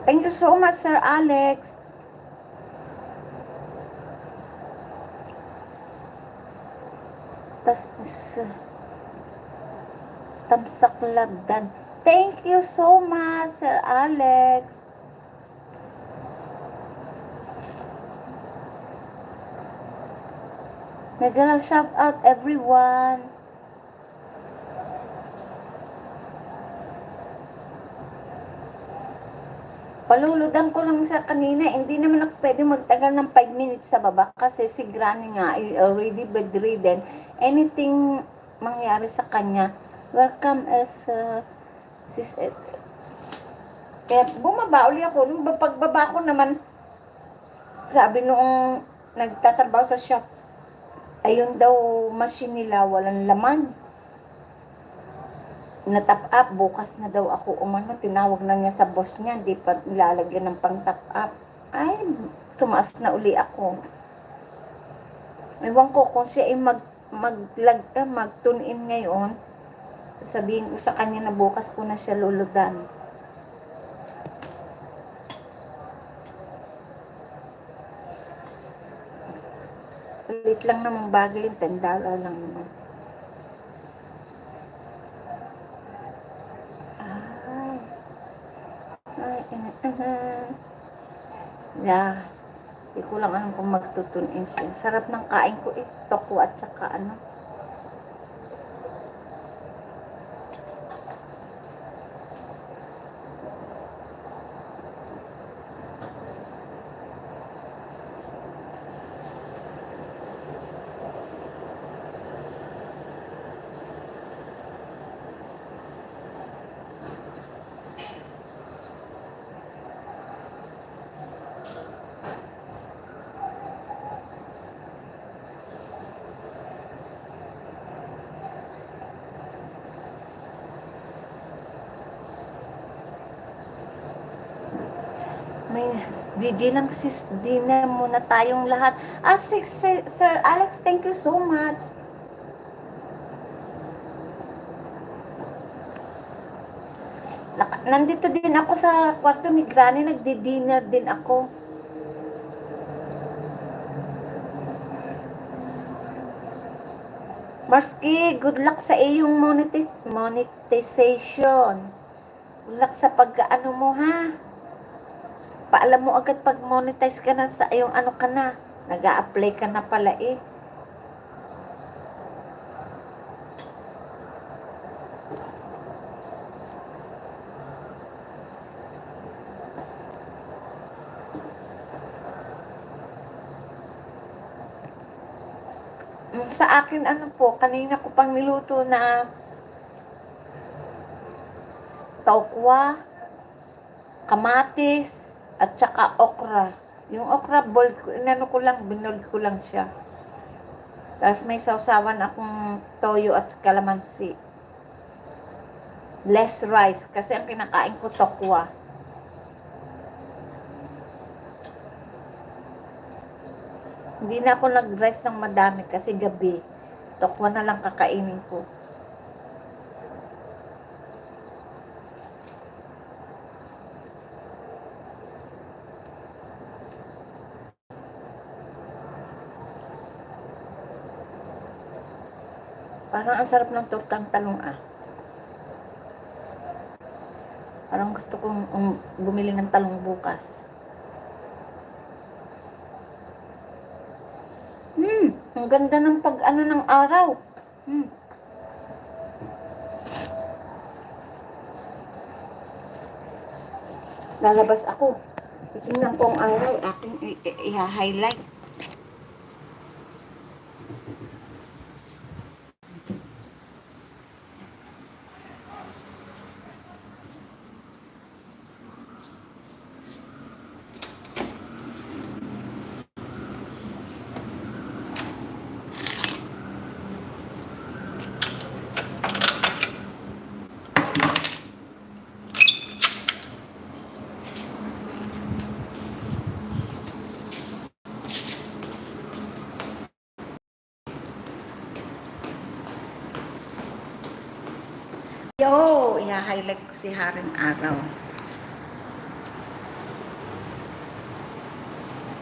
Thank you so much, Sir Alex. Tamsak lagdan. Thank you so much, Sir Alex. Mega shout out everyone. Paluludan ko lang sa kanina, hindi naman ako pwede magtagal ng 5 minutes sa baba kasi si Granny nga is already bedridden. Anything mangyari sa kanya, welcome as sis S. Kaya bumaba uli ako. Nung pagbaba ko naman, sabi nung nagtatrabaho sa shop, ayun daw machine nila walang laman. Na-top up, bukas na daw ako umano, tinawag na niya sa boss niya, hindi pa nilalagyan ng pang top up. Ay, tumaas na uli ako. Ewan ko kung siya ay mag-tune in ngayon, sasabihin ko sa kanya na bukas ko na siya luludan. Palit lang namang bagay, $10 lang naman. Yeah. Hindi ko lang alam kung magtutunin siya. Sarap ng kain ko eh. Toko at saka ano. May vigilance dinner muna tayong lahat. Sir Alex, thank you so much. Nandito din ako sa kwarto ni Granny, nagdi-dinner din ako. Marski, good luck sa iyong monetization. Good luck sa pag-ano mo ha. Paalam mo agad pag monetize ka na sa iyong ano ka na. Nag-a-apply ka na pala eh. Sa akin ano po, kanina ko pang niluto na tokwa, kamatis, at saka okra. Yung okra, binold ko lang siya. Tapos may sausawan akong toyo at kalamansi. Less rice, kasi ang kinakain ko tokwa. Hindi na ako nag-rice ng madami kasi gabi. Tokwa na lang kakainin ko. Parang ang sarap ng tortang talong ah. Parang gusto kong bumili ng talong bukas. Ang ganda ng pag-ano ng araw. Lalabas ako. Titingnan ko ang araw, aking i-highlight. Yo, i-highlight ko si Haring Araw.